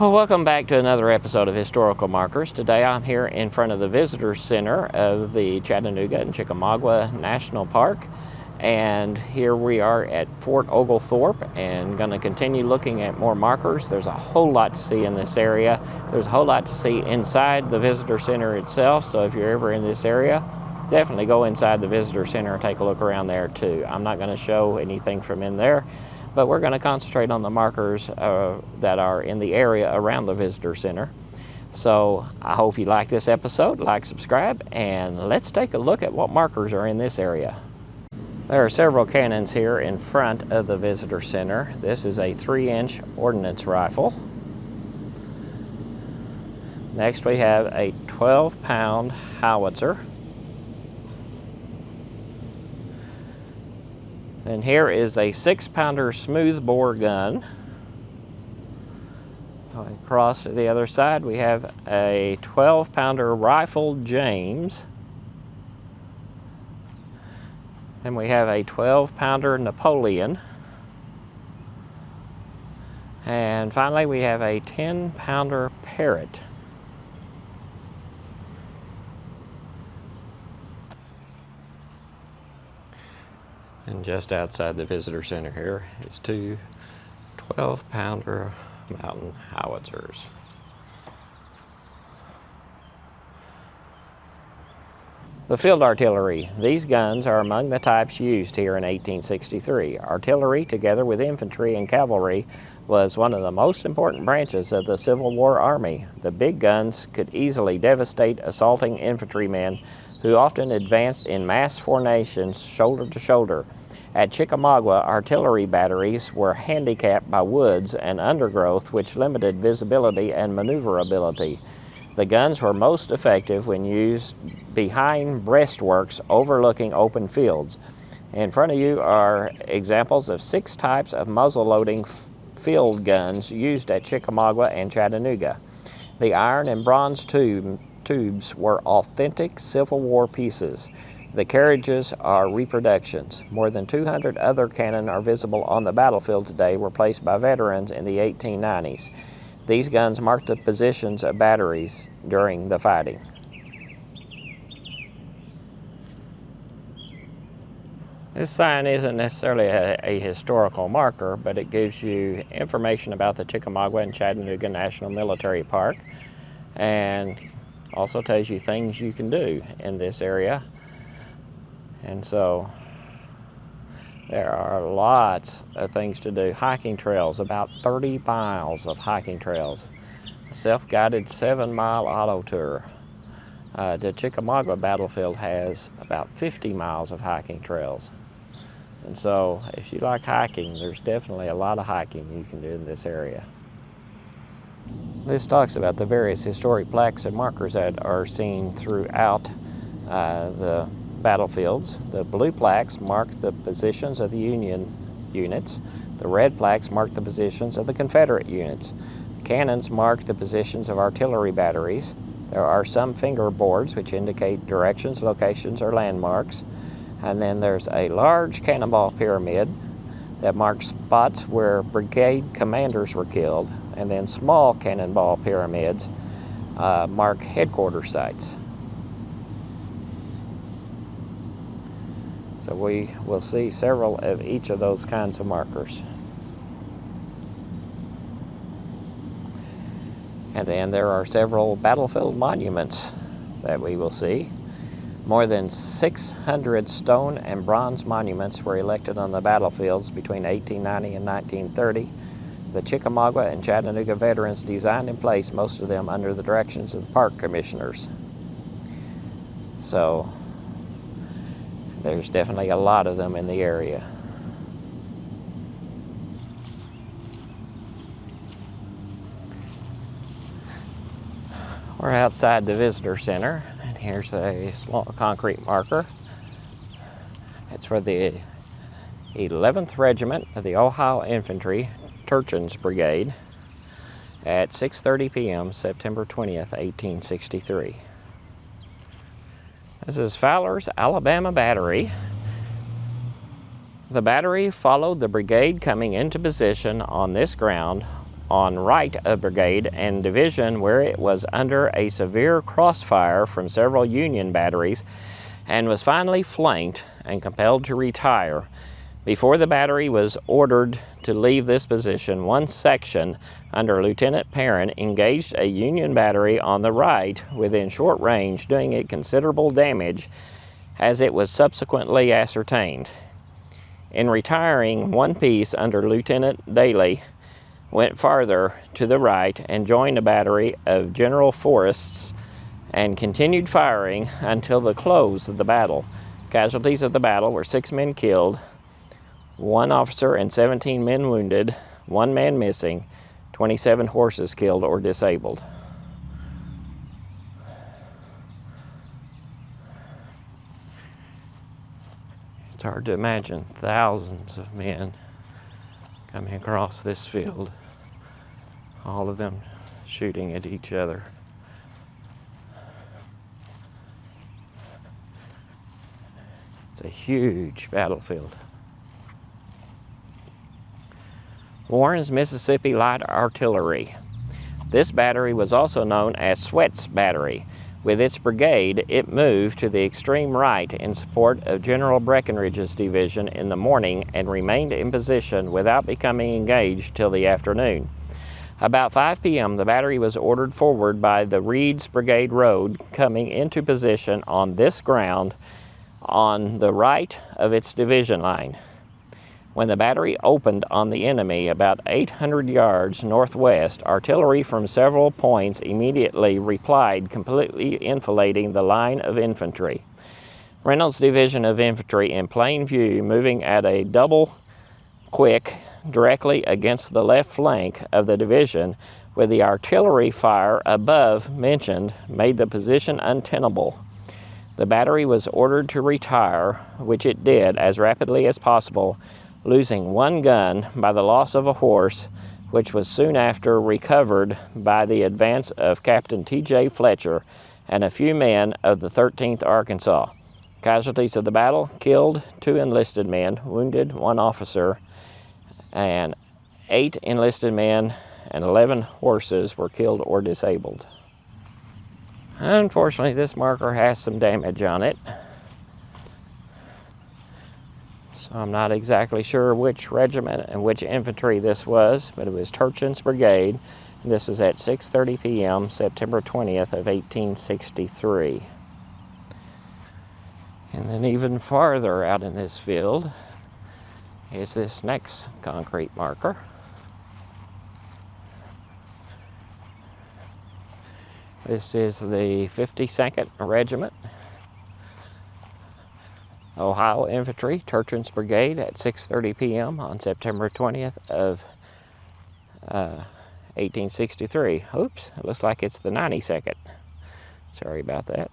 Well, welcome back to another episode of Historical Markers. Today I'm here in front of the Visitor Center of the Chattanooga and Chickamauga National Park. And here we are at Fort Oglethorpe and going to continue looking at more markers. There's a whole lot to see in this area. There's a whole lot to see inside the Visitor Center itself. So if you're ever in this area, definitely go inside the Visitor Center and take a look around there too. I'm not going to show anything from in there, but we're going to concentrate on the markers that are in the area around the Visitor Center. So I hope you like this episode, like, subscribe, and let's take a look at what markers are in this area. There are several cannons here in front of the Visitor Center. This is a 3-inch ordnance rifle. Next we have a 12-pound howitzer. And here is a 6-pounder smoothbore gun. Going across to the other side, we have a 12-pounder rifle James. Then we have a 12-pounder Napoleon. And finally, we have a 10-pounder Parrott. And just outside the Visitor Center here is two 12-pounder mountain howitzers. The field artillery. These guns are among the types used here in 1863. Artillery, together with infantry and cavalry, was one of the most important branches of the Civil War Army. The big guns could easily devastate assaulting infantrymen who often advanced in mass formations shoulder to shoulder. At Chickamauga, artillery batteries were handicapped by woods and undergrowth, which limited visibility and maneuverability. The guns were most effective when used behind breastworks overlooking open fields. In front of you are examples of 6 types of muzzle-loading field guns used at Chickamauga and Chattanooga. The iron and bronze tubes were authentic Civil War pieces. The carriages are reproductions. More than 200 other cannon are visible on the battlefield today, were placed by veterans in the 1890s. These guns marked the positions of batteries during the fighting. This sign isn't necessarily a historical marker, but it gives you information about the Chickamauga and Chattanooga National Military Park, and also tells you things you can do in this area. And so there are lots of things to do. Hiking trails, about 30 miles of hiking trails. A self-guided 7-mile auto tour. The Chickamauga Battlefield has about 50 miles of hiking trails. And so if you like hiking, there's definitely a lot of hiking you can do in this area. This talks about the various historic plaques and markers that are seen throughout the battlefields. The blue plaques mark the positions of the Union units. The red plaques mark the positions of the Confederate units. The cannons mark the positions of artillery batteries. There are some fingerboards which indicate directions, locations, or landmarks. And then there's a large cannonball pyramid that marks spots where brigade commanders were killed. And then small cannonball pyramids mark headquarters sites. So we will see several of each of those kinds of markers. And then there are several battlefield monuments that we will see. More than 600 stone and bronze monuments were erected on the battlefields between 1890 and 1930. The Chickamauga and Chattanooga veterans designed and placed most of them under the directions of the park commissioners. So there's definitely a lot of them in the area. We're outside the Visitor Center, and here's a small concrete marker. It's for the 11th Regiment of the Ohio Infantry, Turchin's Brigade, at 6:30 p.m., September 20th, 1863. This is Fowler's Alabama Battery. The battery followed the brigade coming into position on this ground on right of brigade and division, where it was under a severe crossfire from several Union batteries and was finally flanked and compelled to retire. Before the battery was ordered to leave this position, one section under Lieutenant Perrin engaged a Union battery on the right within short range, doing it considerable damage, as it was subsequently ascertained. In retiring, one piece under Lieutenant Daly went farther to the right and joined a battery of General Forrest's and continued firing until the close of the battle. Casualties of the battle were 6 men killed, 1 officer and 17 men wounded, 1 man missing, 27 horses killed or disabled. It's hard to imagine thousands of men coming across this field, all of them shooting at each other. It's a huge battlefield. Warren's Mississippi Light Artillery. This battery was also known as Sweat's Battery. With its brigade, it moved to the extreme right in support of General Breckinridge's division in the morning and remained in position without becoming engaged till the afternoon. About 5 p.m., the battery was ordered forward by the Reed's Brigade Road, coming into position on this ground on the right of its division line. When the battery opened on the enemy about 800 yards northwest, artillery from several points immediately replied, completely enfilading the line of infantry. Reynolds' division of infantry in plain view, moving at a double quick directly against the left flank of the division, with the artillery fire above mentioned, made the position untenable. The battery was ordered to retire, which it did as rapidly as possible, losing 1 gun by the loss of a horse, which was soon after recovered by the advance of Captain T.J. Fletcher and a few men of the 13th Arkansas. Casualties of the battle: killed 2 enlisted men, wounded 1 officer, and 8 enlisted men and 11 horses were killed or disabled. Unfortunately, this marker has some damage on it, so I'm not exactly sure which regiment and which infantry this was, but it was Turchin's Brigade, and this was at 6:30 p.m., September 20th of 1863. And then even farther out in this field is this next concrete marker. This is the 52nd Regiment, Ohio Infantry, Turchin's Brigade, at 6:30 p.m. on September 20th of 1863. Oops, it looks like it's the 92nd. Sorry about that.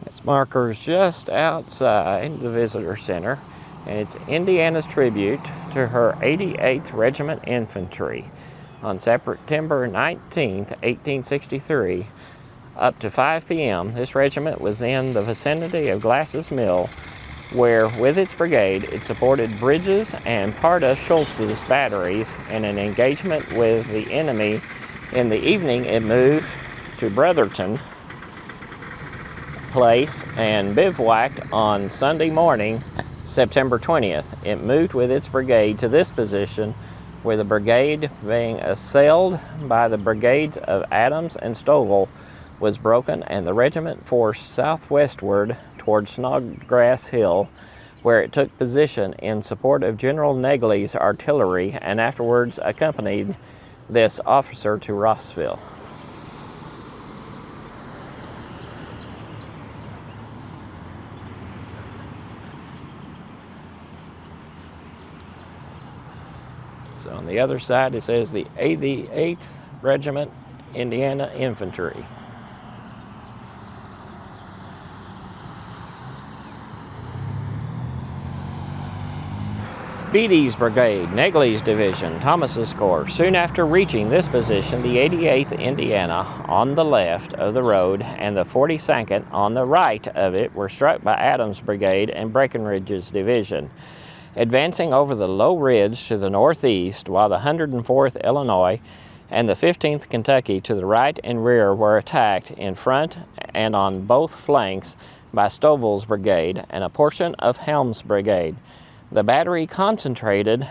This marker's just outside the Visitor Center, and it's Indiana's tribute to her 88th Regiment Infantry. On September 19th, 1863, up to 5 p.m., this regiment was in the vicinity of Glass's Mill, where, with its brigade, it supported Bridges and part of Schultz's batteries in an engagement with the enemy. In the evening, it moved to Brotherton Place and bivouacked on Sunday morning, September 20th. It moved with its brigade to this position, with the brigade being assailed by the brigades of Adams and Stovall was broken, and the regiment forced southwestward toward Snodgrass Hill, where it took position in support of General Negley's artillery and afterwards accompanied this officer to Rossville. So on the other side, it says the 88th Regiment, Indiana Infantry. Beatty's Brigade, Negley's Division, Thomas's Corps. Soon after reaching this position, the 88th Indiana on the left of the road and the 42nd on the right of it were struck by Adams' Brigade and Breckinridge's division. advancing over the low ridge to the northeast, while the 104th Illinois and the 15th Kentucky to the right and rear were attacked in front and on both flanks by Stovall's brigade and a portion of Helm's brigade. The battery concentrated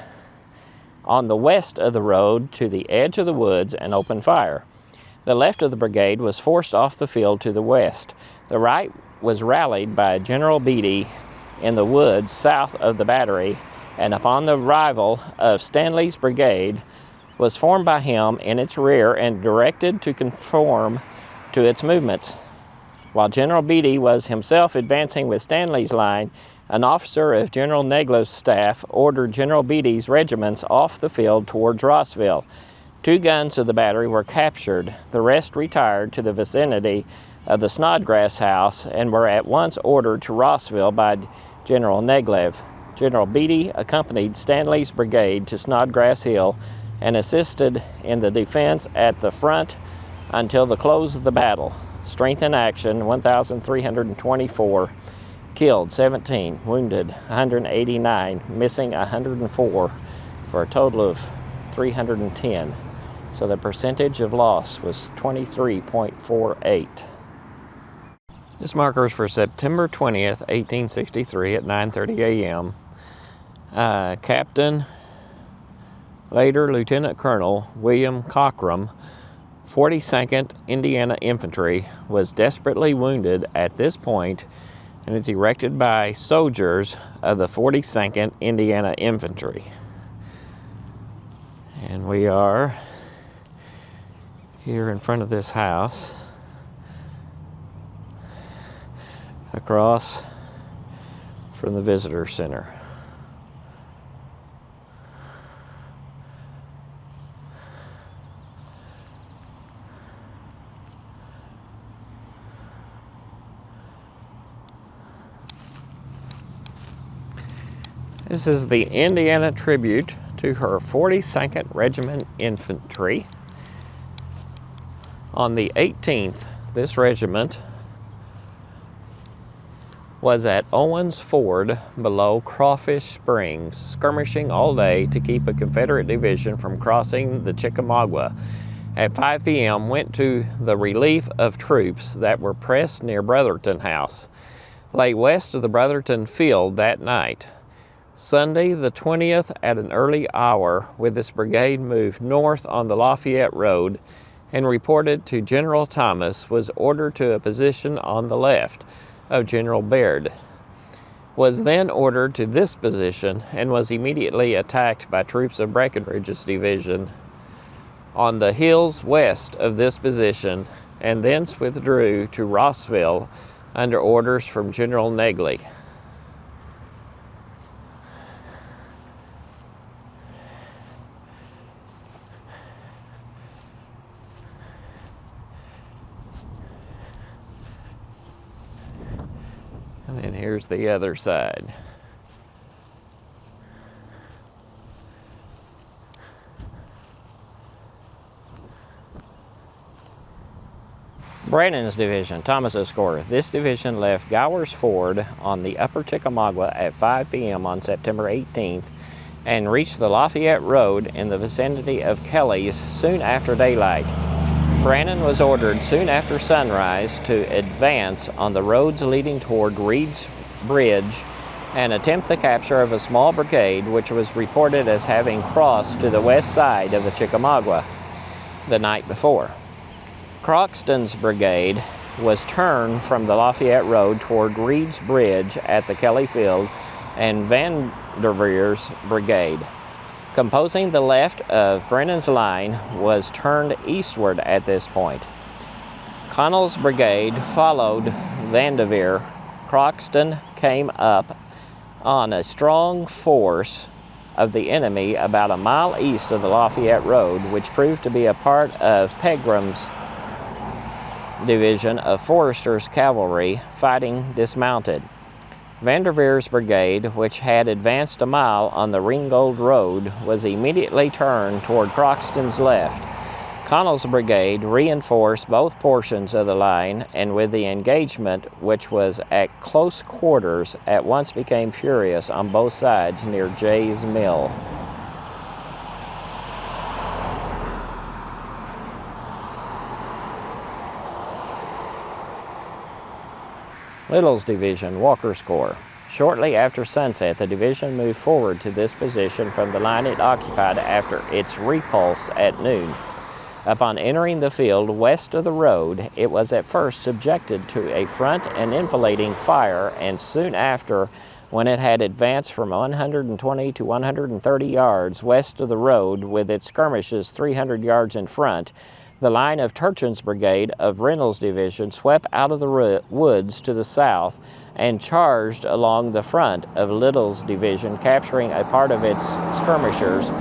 on the west of the road to the edge of the woods and opened fire. The left of the brigade was forced off the field to the west. The right was rallied by General Beatty in the woods south of the battery, and upon the arrival of Stanley's brigade, was formed by him in its rear and directed to conform to its movements. While General Beatty was himself advancing with Stanley's line, an officer of General Negle's staff ordered General Beatty's regiments off the field towards Rossville. 2 guns of the battery were captured. The rest retired to the vicinity of the Snodgrass House and were at once ordered to Rossville by General Neglev. General Beatty accompanied Stanley's brigade to Snodgrass Hill and assisted in the defense at the front until the close of the battle. Strength in action, 1,324, killed 17, wounded 189, missing 104, for a total of 310. So the percentage of loss was 23.48. This marker is for September 20th, 1863 at 9:30 a.m. Captain, later Lieutenant Colonel William Cockrum, 42nd Indiana Infantry, was desperately wounded at this point and is erected by soldiers of the 42nd Indiana Infantry. And we are here in front of this house, across from the visitor center. This is the Indiana tribute to her 42nd Regiment Infantry. On the 18th, this regiment was at Owens Ford below Crawfish Springs, skirmishing all day to keep a Confederate division from crossing the Chickamauga. At 5 p.m., went to the relief of troops that were pressed near Brotherton House. Lay west of the Brotherton Field that night. Sunday the 20th at an early hour, with this brigade moved north on the Lafayette Road and reported to General Thomas, was ordered to a position on the left of General Baird. Was then ordered to this position and was immediately attacked by troops of Breckinridge's division on the hills west of this position, and thence withdrew to Rossville under orders from General Negley. And then here's the other side. Brannan's division, Thomas's Corps. This division left Gower's Ford on the upper Chickamauga at 5 p.m. on September 18th and reached the Lafayette Road in the vicinity of Kelly's soon after daylight. Brannan was ordered soon after sunrise to advance on the roads leading toward Reed's Bridge and attempt the capture of a small brigade which was reported as having crossed to the west side of the Chickamauga the night before. Croxton's brigade was turned from the Lafayette Road toward Reed's Bridge at the Kelly Field, and Vanderveer's brigade, composing the left of Brennan's line, was turned eastward at this point. Connell's brigade followed Vanderveer. Croxton came up on a strong force of the enemy about a mile east of the Lafayette Road, which proved to be a part of Pegram's division of Forrester's cavalry fighting dismounted. Vanderveer's brigade, which had advanced a mile on the Ringgold Road, was immediately turned toward Croxton's left. Connell's brigade reinforced both portions of the line, and with the engagement, which was at close quarters, at once became furious on both sides near Jay's Mill. Liddell's division, Walker's Corps. Shortly after sunset, the division moved forward to this position from the line it occupied after its repulse at noon. Upon entering the field west of the road, it was at first subjected to a front and enfilading fire, and soon after, when it had advanced from 120 to 130 yards west of the road with its skirmishes 300 yards in front, the line of Turchin's brigade of Reynolds' division swept out of the woods to the south and charged along the front of Liddell's division, capturing a part of its skirmishers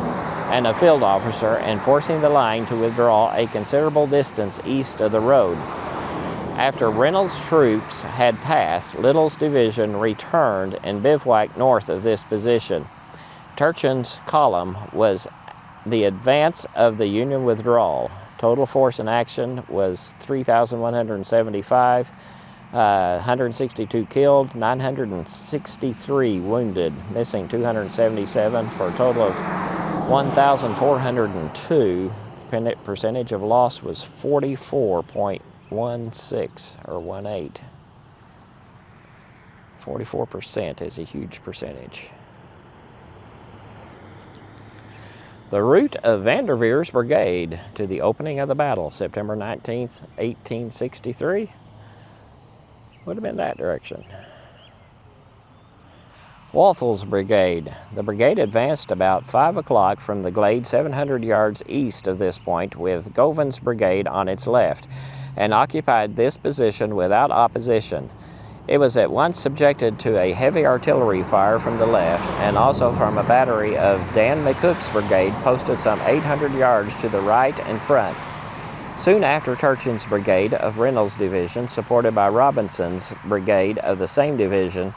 and a field officer, and forcing the line to withdraw a considerable distance east of the road. After Reynolds' troops had passed, Liddell's division returned and bivouacked north of this position. Turchin's column was the advance of the Union withdrawal. Total force in action was 3,175, 162 killed, 963 wounded, missing 277 for a total of 1,402. The percentage of loss was 44.16 or 18. 44% is a huge percentage. The route of Derveer's brigade to the opening of the battle, September 19th, 1863, would have been that direction. Walthall's brigade. The brigade advanced about 5 o'clock from the glade 700 yards east of this point, with Govan's brigade on its left, and occupied this position without opposition. It was at once subjected to a heavy artillery fire from the left, and also from a battery of Dan McCook's brigade posted some 800 yards to the right and front. Soon after, Turchin's brigade of Reynolds' division, supported by Robinson's brigade of the same division,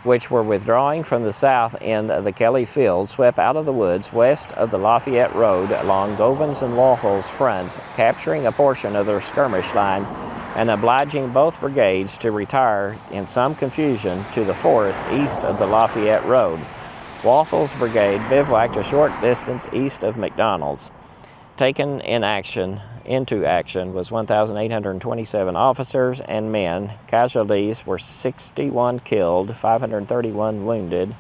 which were withdrawing from the south end of the Kelly Field, swept out of the woods west of the Lafayette Road along Govan's and Walthall's fronts, capturing a portion of their skirmish line and obliging both brigades to retire in some confusion to the forest east of the Lafayette Road. Walthall's brigade bivouacked a short distance east of McDonald's. Taken into action was 1,827 officers and men. Casualties were 61 killed, 531 wounded,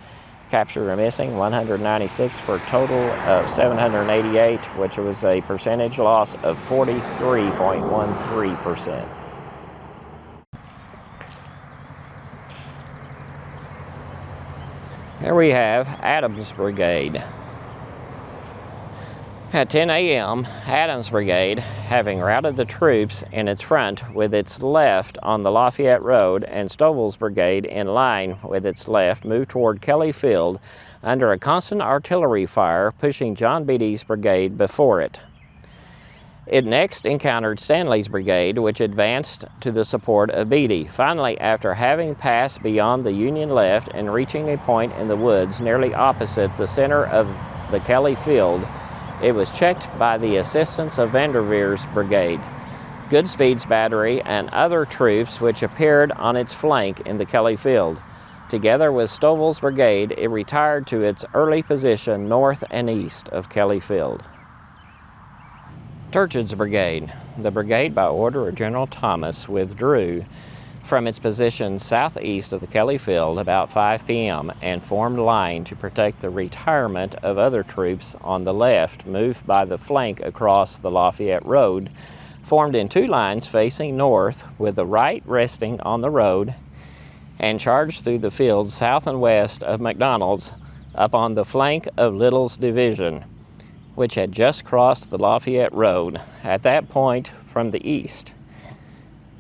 captured or missing 196 for a total of 788, which was a percentage loss of 43.13%. Here we have Adams' brigade. At 10 a.m., Adams' brigade, having routed the troops in its front with its left on the Lafayette Road, and Stovall's brigade in line with its left, moved toward Kelly Field under a constant artillery fire, pushing John Beatty's brigade before it. It next encountered Stanley's brigade, which advanced to the support of Beatty. Finally, after having passed beyond the Union left and reaching a point in the woods nearly opposite the center of the Kelly Field, it was checked by the assistance of Derveer's brigade, Goodspeed's battery, and other troops which appeared on its flank in the Kelly Field. Together with Stovall's brigade, it retired to its early position north and east of Kelly Field. Turchin's brigade. The brigade, by order of General Thomas, withdrew from its position southeast of the Kelly Field about 5 p.m. and formed line to protect the retirement of other troops on the left, moved by the flank across the Lafayette Road, formed in two lines facing north with the right resting on the road, and charged through the fields south and west of McDonald's up on the flank of Liddell's division, which had just crossed the Lafayette Road at that point from the east.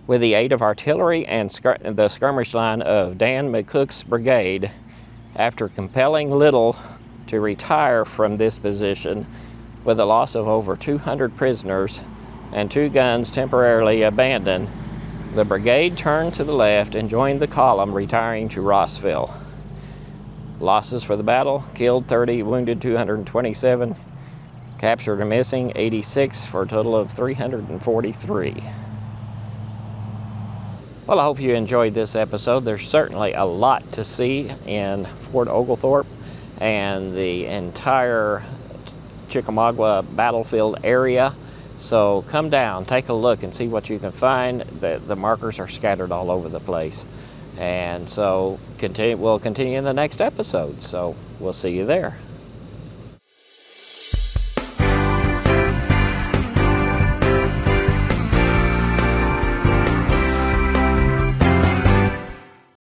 With the aid of artillery and the skirmish line of Dan McCook's brigade, after compelling Liddell to retire from this position with a loss of over 200 prisoners and 2 guns temporarily abandoned, the brigade turned to the left and joined the column retiring to Rossville. Losses for the battle: killed 30, wounded 227, Captured or missing 86 for a total of 343. Well, I hope you enjoyed this episode. There's certainly a lot to see in Fort Oglethorpe and the entire Chickamauga Battlefield area. So come down, take a look and see what you can find. The markers are scattered all over the place. And so we'll continue in the next episode. So we'll see you there.